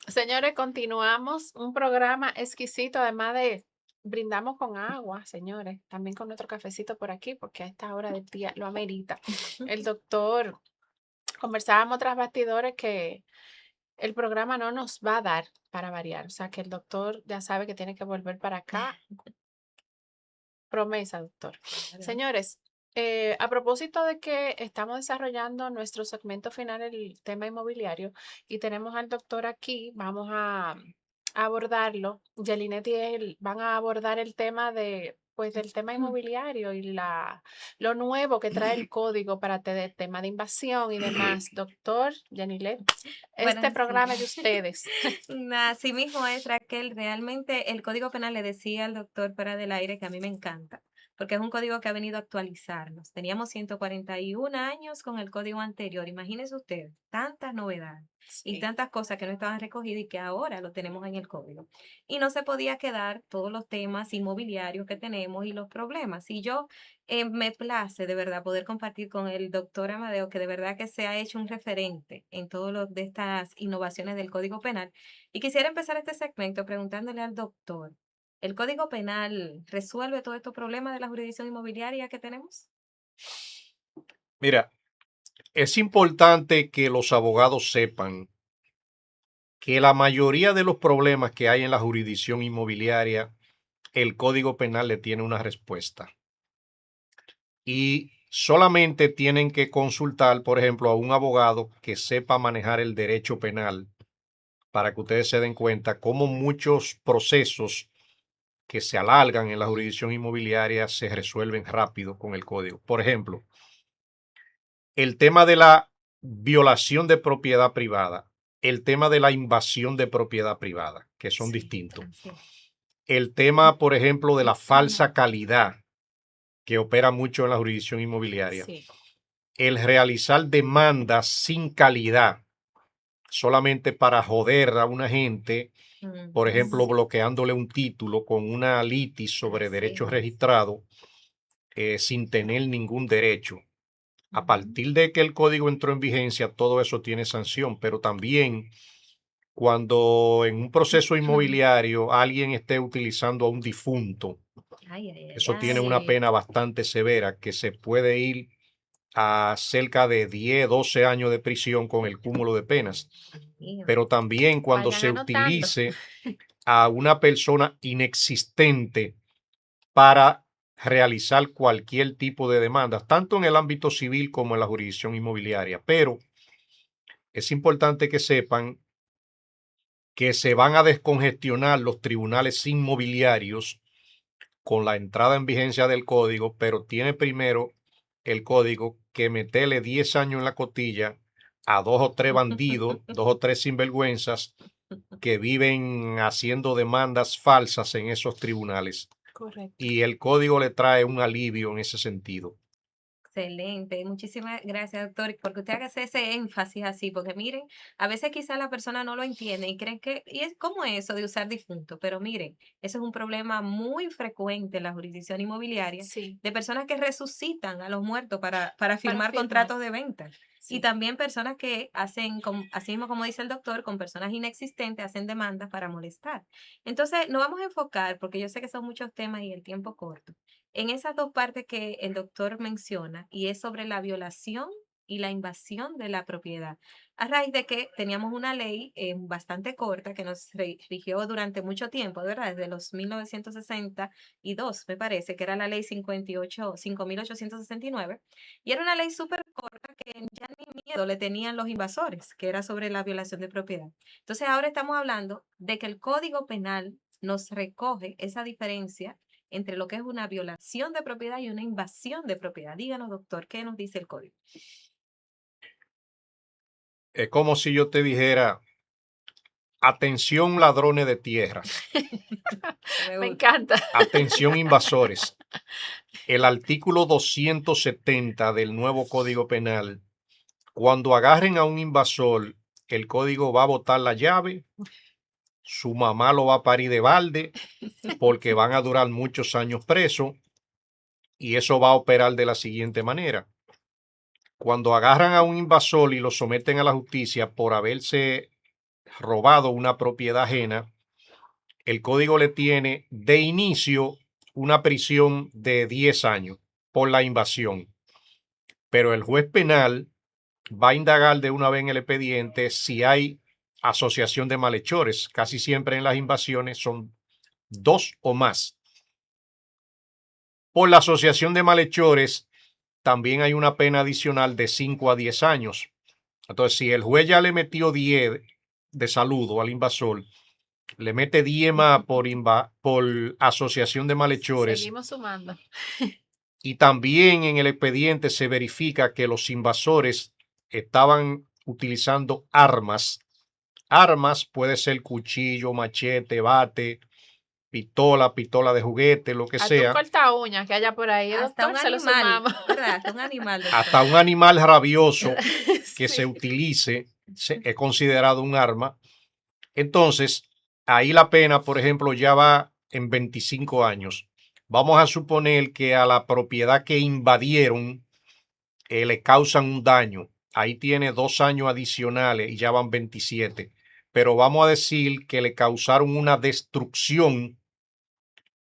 Señores, continuamos un programa exquisito, además de brindamos con agua, señores, también con nuestro cafecito por aquí, porque a esta hora del día lo amerita. El doctor, conversábamos tras bastidores que el programa no nos va a dar para variar, o sea que el doctor ya sabe que tiene que volver para acá. Promesa, doctor. Claro. Señores, a propósito de que estamos desarrollando nuestro segmento final, el tema inmobiliario, y tenemos al doctor aquí, vamos a abordarlo. Yelinet y él van a abordar el tema de, pues, del tema inmobiliario y lo nuevo que trae el código para el tema de invasión y demás. Doctor, Yanilet, Bueno, este sí. programa es de ustedes. Así mismo es, Raquel. Realmente el Código Penal le decía al doctor fuera del aire que a mí me encanta, porque es un código que ha venido a actualizarnos. Teníamos 141 años con el código anterior. Imagínese usted, tantas novedades y Sí. tantas cosas que no estaban recogidas y que ahora lo tenemos en el código. Y no se podía quedar todos los temas inmobiliarios que tenemos y los problemas. Y yo me place de verdad poder compartir con el doctor Amadeo, que de verdad que se ha hecho un referente en todo lo de estas innovaciones del Código Penal. Y quisiera empezar este segmento preguntándole al doctor, ¿el Código Penal resuelve todos estos problemas de la jurisdicción inmobiliaria que tenemos? Mira, es importante que los abogados sepan que la mayoría de los problemas que hay en la jurisdicción inmobiliaria, el Código Penal le tiene una respuesta. Y solamente tienen que consultar, por ejemplo, a un abogado que sepa manejar el derecho penal para que ustedes se den cuenta cómo muchos procesos que se alargan en la jurisdicción inmobiliaria se resuelven rápido con el código. Por ejemplo, el tema de la violación de propiedad privada, el tema de la invasión de propiedad privada, que son Sí, distintos. así es. El tema, por ejemplo, de la falsa calidad, que opera mucho en la jurisdicción inmobiliaria. Sí. El realizar demandas sin calidad, solamente para joder a una gente, por Ujú, ejemplo, bloqueándole un título con una litis sobre así derechos es. registrados, sin tener ningún derecho. A Ujú, partir de que el código entró en vigencia, todo eso tiene sanción, pero también cuando en un proceso inmobiliario alguien esté utilizando a un difunto, ay, ay, ay, eso tiene una ay. Sí. pena bastante severa que se puede ir a cerca de 10, 12 años de prisión con el cúmulo de penas. Mío. Pero también cuando Vayan se anotando. utilice a una persona inexistente para realizar cualquier tipo de demandas, tanto en el ámbito civil como en la jurisdicción inmobiliaria. Pero es importante que sepan que se van a descongestionar los tribunales inmobiliarios con la entrada en vigencia del código, pero tiene primero el código que meterle 10 años en la cotilla a dos o tres bandidos, dos o tres sinvergüenzas que viven haciendo demandas falsas en esos tribunales. Correcto. Y el código le trae un alivio en ese sentido. Excelente, muchísimas gracias, doctor, porque usted haga ese énfasis así, porque miren, a veces quizá la persona no lo entiende y creen que, y es como eso de usar difunto, pero miren, eso es un problema muy frecuente en la jurisdicción inmobiliaria Sí, de personas que resucitan a los muertos para para firmar firmar. contratos de venta. Y Sí. también personas que hacen, así mismo como dice el doctor, con personas inexistentes, hacen demandas para molestar. Entonces, nos vamos a enfocar, porque yo sé que son muchos temas y el tiempo corto en esas dos partes que el doctor menciona, y es sobre la violación y la invasión de la propiedad. A raíz de que teníamos una ley bastante corta que nos rigió durante mucho tiempo, ¿verdad? Desde los 1962, me parece, que era la ley 58, 5869, y era una ley súper corta que ya ni miedo le tenían los invasores, que era sobre la violación de propiedad. Entonces ahora estamos hablando de que el Código Penal nos recoge esa diferencia entre lo que es una violación de propiedad y una invasión de propiedad. Díganos, doctor, ¿qué nos dice el código? Es como si yo te dijera, atención ladrones de tierras, Me Me gusta. encanta. atención invasores. El artículo 270 del nuevo Código Penal, cuando agarren a un invasor, el código va a botar la llave, su mamá lo va a parir de balde, porque van a durar muchos años presos, y eso va a operar de la siguiente manera. cuando agarran a un invasor y lo someten a la justicia por haberse robado una propiedad ajena, el código le tiene de inicio una prisión de 10 años por la invasión. Pero el juez penal va a indagar de una vez en el expediente si hay asociación de malhechores. Casi siempre en las invasiones son 2 o más. Por la asociación de malhechores también hay una pena adicional de 5 a 10 años. Entonces, si el juez ya le metió 10 de saludo al invasor, le mete 10 más por asociación de malhechores, Seguimos sumando. y también en el expediente se verifica que los invasores estaban utilizando armas. Armas puede ser cuchillo, machete, bate, pistola de juguete, lo que Hasta un sea, corta uña que haya por ahí, Hasta un doctor, se lo animal, sumamos. ¿verdad? Hasta un animal, hasta doctor. un animal rabioso que se Sí. utilice es considerado un arma. Entonces, ahí la pena, por ejemplo, ya va en 25 años. Vamos a suponer que a la propiedad que invadieron le causan un daño. Ahí tiene 2 años adicionales y ya van 27. Pero vamos a decir que le causaron una destrucción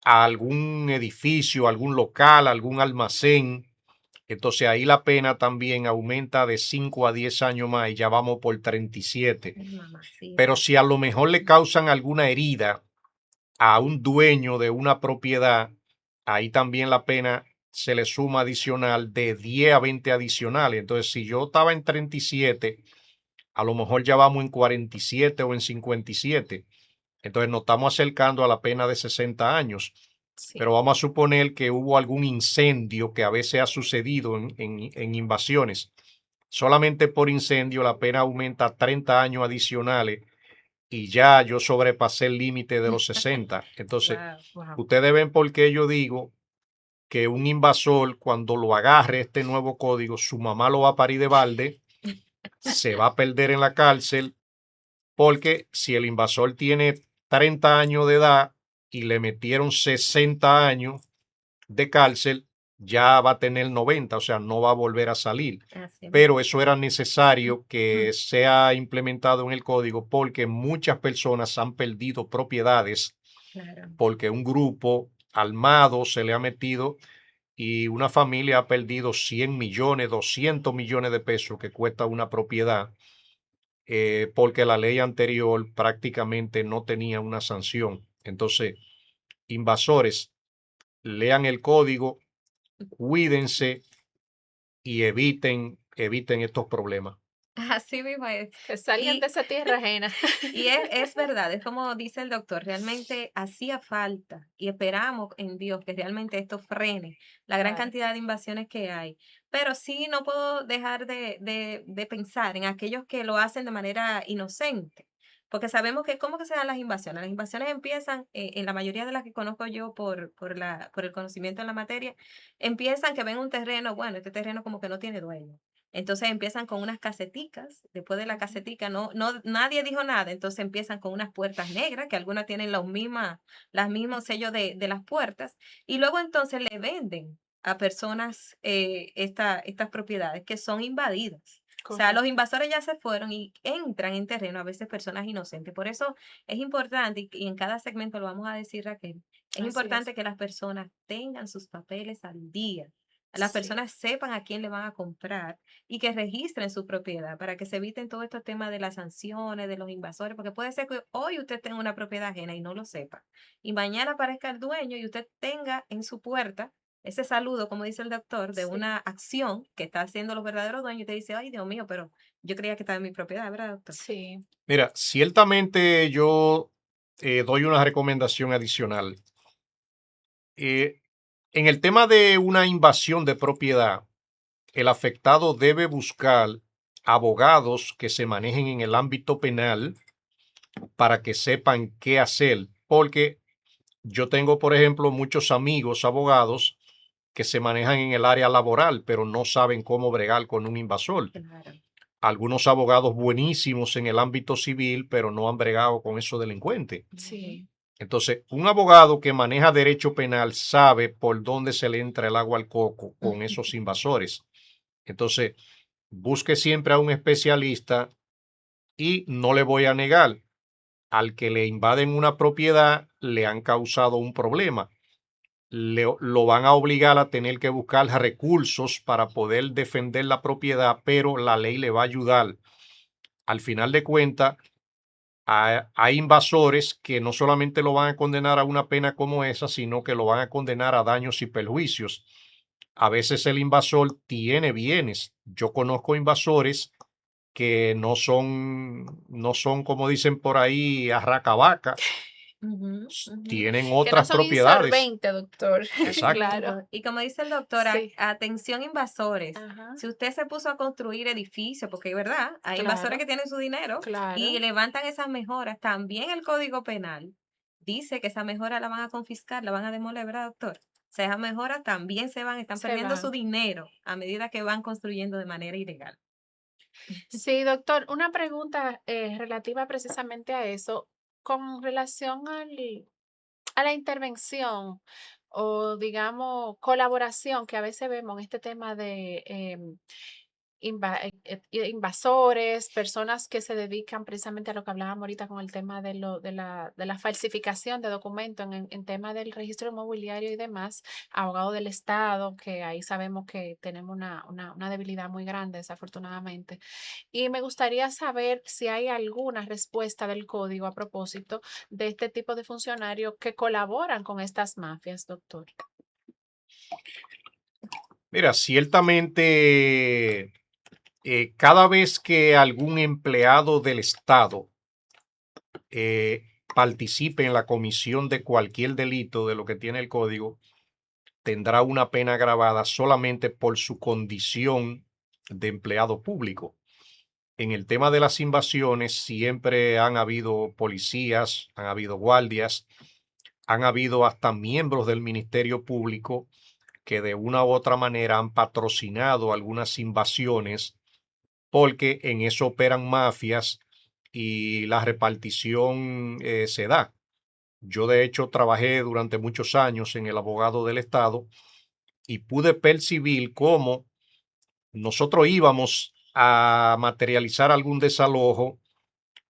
a algún edificio, algún local, algún almacén. Entonces ahí la pena también aumenta de 5 a 10 años más y ya vamos por 37. Ay, mamacita. Pero si a lo mejor le causan alguna herida a un dueño de una propiedad, ahí también la pena se le suma adicional de 10 a 20 adicionales. Entonces, si yo estaba en 37, a lo mejor ya vamos en 47 o en 57. Entonces, nos estamos acercando a la pena de 60 años. Sí. Pero vamos a suponer que hubo algún incendio que a veces ha sucedido en invasiones. Solamente por incendio la pena aumenta a 30 años adicionales y ya yo sobrepasé el límite de los 60. Entonces, Wow. Wow. ustedes ven por qué yo digo que un invasor, cuando lo agarre este nuevo código, su mamá lo va a parir de balde, se va a perder en la cárcel, porque si el invasor tiene 30 años de edad y le metieron 60 años de cárcel, ya va a tener 90, o sea, no va a volver a salir. Así es. Pero eso era necesario que sea implementado en el código porque muchas personas han perdido propiedades Claro. porque un grupo armado se le ha metido y una familia ha perdido 100 millones, 200 millones de pesos que cuesta una propiedad porque la ley anterior prácticamente no tenía una sanción. Entonces, invasores, lean el código, cuídense y eviten estos problemas. Así mismo es. Que salgan de Y, esa tierra ajena. y es verdad, es como dice el doctor, realmente hacía falta y esperamos en Dios que realmente esto frene la gran Claro. cantidad de invasiones que hay. Pero sí no puedo dejar de pensar en aquellos que lo hacen de manera inocente. Porque sabemos que, ¿cómo que se dan las invasiones? Las invasiones empiezan, en la mayoría de las que conozco yo por el conocimiento en la materia, empiezan que ven un terreno, bueno, este terreno como que no tiene dueño. Entonces empiezan con unas caseticas, después de la Ujú. casetica nadie dijo nada, entonces empiezan con unas puertas negras, que algunas tienen las mismos sellos de las puertas, y luego entonces le venden a personas estas propiedades que son invadidas. O sea, los Correcto. invasores ya se fueron y entran en terreno, a veces personas inocentes. Por eso es importante, y en cada segmento lo vamos a decir, Raquel, es Así es. importante que las personas tengan sus papeles al día, las Sí. personas sepan a quién le van a comprar y que registren su propiedad para que se eviten todo estos temas de las sanciones, de los invasores, porque puede ser que hoy usted tenga una propiedad ajena y no lo sepa, y mañana aparezca el dueño y usted tenga en su puerta ese saludo, como dice el doctor, de Sí. una acción que está haciendo los verdaderos dueños y usted dice, ay, Dios mío, pero yo creía que estaba en mi propiedad, ¿verdad, doctor? Sí. Mira, ciertamente yo doy una recomendación adicional. Eh, en el tema de una invasión de propiedad, el afectado debe buscar abogados que se manejen en el ámbito penal para que sepan qué hacer, porque yo tengo, por ejemplo, muchos amigos abogados que se manejan en el área laboral, pero no saben cómo bregar con un invasor. Claro. Algunos abogados buenísimos en el ámbito civil, pero no han bregado con esos delincuentes. Sí. Entonces, un abogado que maneja derecho penal sabe por dónde se le entra el agua al coco con esos invasores. Entonces, busque siempre a un especialista y no le voy a negar, al que le invaden una propiedad le han causado un problema. Lo van a obligar a tener que buscar recursos para poder defender la propiedad, pero la ley le va a ayudar. Al final de cuentas, hay invasores que no solamente lo van a condenar a una pena como esa, sino que lo van a condenar a daños y perjuicios. A veces el invasor tiene bienes. Yo conozco invasores que no son como dicen por ahí, arracabaca, Ujú, ujú. tienen Que no otras son propiedades. insolventes, doctor. Exacto. Claro. Y como dice el doctor, Sí. atención invasores. Ajá. Si usted se puso a construir edificios, porque es verdad, hay invasores que Claro, tienen su dinero y claro. levantan esas mejoras, también el Código Penal dice que esa mejora la van a confiscar, la van a demoler, ¿verdad, doctor? O sea, esas mejoras también están Se perdiendo su van. dinero a medida que van construyendo de manera ilegal. Sí, doctor, una pregunta relativa precisamente a eso, con relación a la intervención o, digamos, colaboración que a veces vemos en este tema de invasores, personas que se dedican precisamente a lo que hablábamos ahorita con el tema de la falsificación de documentos en tema del registro inmobiliario y demás, abogados del Estado, que ahí sabemos que tenemos una debilidad muy grande, desafortunadamente. Y me gustaría saber si hay alguna respuesta del código a propósito de este tipo de funcionarios que colaboran con estas mafias, doctor. Mira, ciertamente, cada vez que algún empleado del Estado participe en la comisión de cualquier delito de lo que tiene el código, tendrá una pena agravada solamente por su condición de empleado público. En el tema de las invasiones siempre han habido policías, han habido guardias, han habido hasta miembros del Ministerio Público que de una u otra manera han patrocinado algunas invasiones porque en eso operan mafias y la repartición se da. Yo de hecho trabajé durante muchos años en el abogado del Estado y pude percibir cómo nosotros íbamos a materializar algún desalojo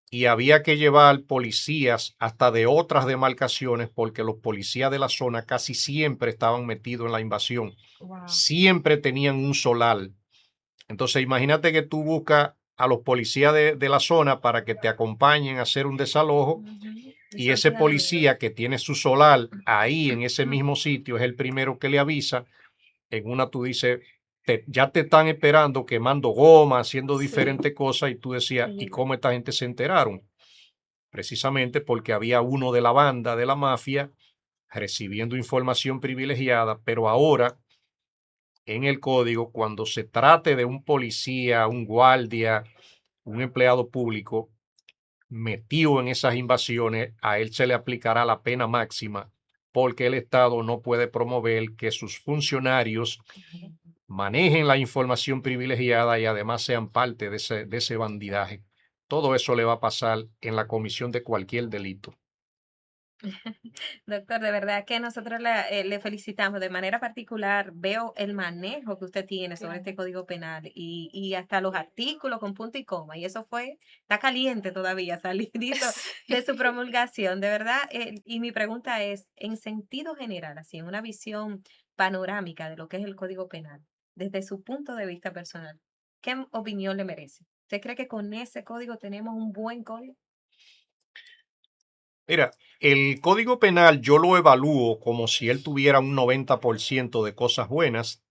y había que llevar policías hasta de otras demarcaciones porque los policías de la zona casi siempre estaban metidos en la invasión. Wow. Siempre tenían un solar. Entonces imagínate que tú buscas a los policías de la zona para que te acompañen a hacer un desalojo Ujú. Y y son ese tiradores. policía que tiene su solar ahí en ese mismo sitio es el primero que le avisa. En una tú dices, ya te están esperando quemando goma, haciendo Sí. diferentes cosas y tú decías, ¿y Sí. cómo esta gente se enteraron? Precisamente porque había uno de la banda, de la mafia, recibiendo información privilegiada, pero ahora en el código, cuando se trate de un policía, un guardia, un empleado público metido en esas invasiones, a él se le aplicará la pena máxima porque el Estado no puede promover que sus funcionarios manejen la información privilegiada y además sean parte de ese bandidaje. Todo eso le va a pasar en la comisión de cualquier delito. Doctor, de verdad que nosotros le felicitamos de manera particular. Veo el manejo que usted tiene sobre este Claro. Código Penal y hasta los artículos con punto y coma. Y eso está caliente todavía, salidito de su promulgación, de verdad. Y mi pregunta es, en sentido general, así, en una visión panorámica de lo que es el Código Penal, desde su punto de vista personal, ¿qué opinión le merece? ¿Usted cree que con ese código tenemos un buen código? Mira, el Código Penal yo lo evalúo como si él tuviera un 90% de cosas buenas,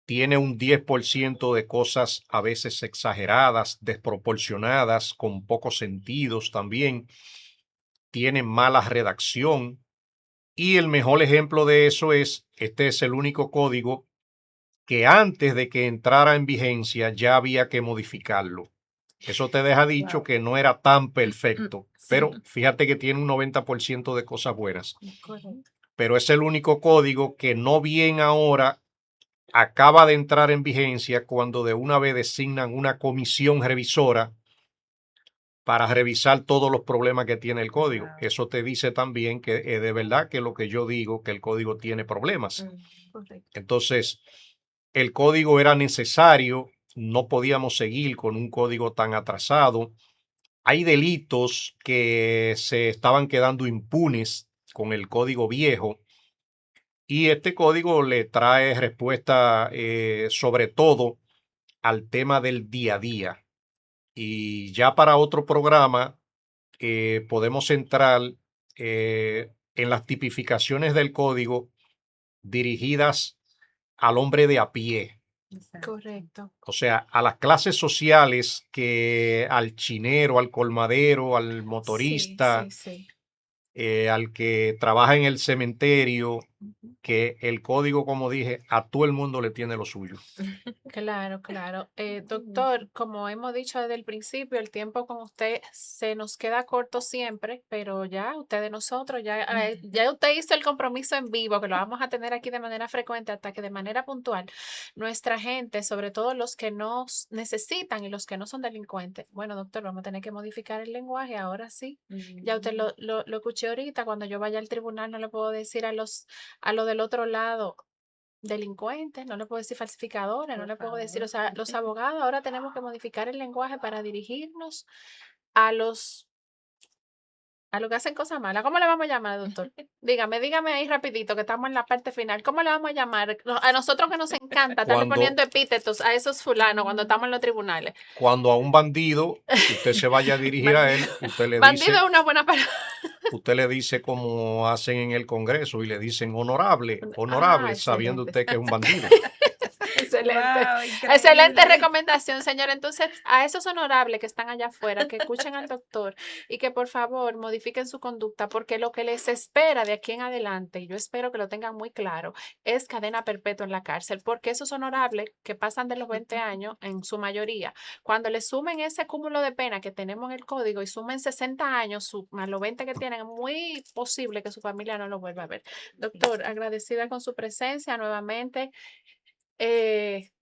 tiene un 10% de cosas a veces exageradas, desproporcionadas, con pocos sentidos también, tiene mala redacción y el mejor ejemplo de eso es, este es el único código que antes de que entrara en vigencia ya había que modificarlo. Eso te deja dicho Wow. que no era tan perfecto, pero Sí, fíjate que tiene un 90% de cosas buenas. correcto. Pero es el único código que no bien ahora acaba de entrar en vigencia cuando de una vez designan una comisión revisora para revisar todos los problemas que tiene el código. Wow. Eso te dice también que de verdad que lo que yo digo, que el código tiene problemas. Mm. Correcto. Entonces, el código era necesario no podíamos seguir con un código tan atrasado. Hay delitos que se estaban quedando impunes con el código viejo y este código le trae respuesta sobre todo al tema del día a día. Y ya para otro programa podemos entrar en las tipificaciones del código dirigidas al hombre de a pie, Exacto. Correcto. o sea, a las clases sociales que al chinero, al colmadero, al Sí, motorista, sí, sí. al que trabaja en el cementerio, Ujú. que el código, como dije, a todo el mundo le tiene lo suyo. Claro, claro. Sí. Doctor, como hemos dicho desde el principio, el tiempo con usted se nos queda corto siempre, pero ya usted de nosotros, ya usted hizo el compromiso en vivo, que lo vamos a tener aquí de manera frecuente hasta que de manera puntual nuestra gente, sobre todo los que nos necesitan y los que no son delincuentes. Bueno, doctor, vamos a tener que modificar el lenguaje, ahora sí. Ya usted lo escuché ahorita, cuando yo vaya al tribunal no le puedo decir a los del otro lado delincuentes, no le puedo decir falsificadores, no Por le puedo decir, o favor. sea, los abogados ahora tenemos que modificar el lenguaje para dirigirnos a los a los que hacen cosas malas. ¿Cómo le vamos a llamar, doctor? Dígame ahí rapidito que estamos en la parte final. ¿Cómo le vamos a llamar? A nosotros que nos encanta estarle Cuando, poniendo epítetos a esos fulanos cuando estamos en los tribunales. cuando a un bandido usted se vaya a dirigir a él, Bandido es una buena palabra. usted le dice como hacen en el Congreso y le dicen honorable, Ah, honorable, sabiendo excelente. usted que es un bandido. Excelente. Wow, Excelente increíble. recomendación, señor. Entonces, a esos honorables que están allá afuera, que escuchen al doctor y que por favor modifiquen su conducta, porque lo que les espera de aquí en adelante, y yo espero que lo tengan muy claro, es cadena perpetua en la cárcel, porque esos honorables que pasan de los 20 años, en su mayoría, cuando le sumen ese cúmulo de pena que tenemos en el código y sumen 60 años más los 20 que tienen, es muy posible que su familia no lo vuelva a ver. Doctor, agradecida con su presencia nuevamente.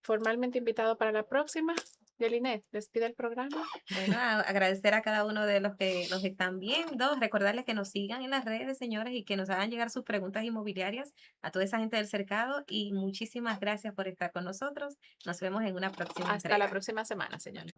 Formalmente invitado para la próxima. Yelinet, despide el programa. Bueno, agradecer a cada uno de los que nos están viendo, recordarles que nos sigan en las redes, señores, y que nos hagan llegar sus preguntas inmobiliarias a toda esa gente del cercado. Y muchísimas gracias por estar con nosotros. Nos vemos en una próxima Hasta la entrega. próxima semana, señores.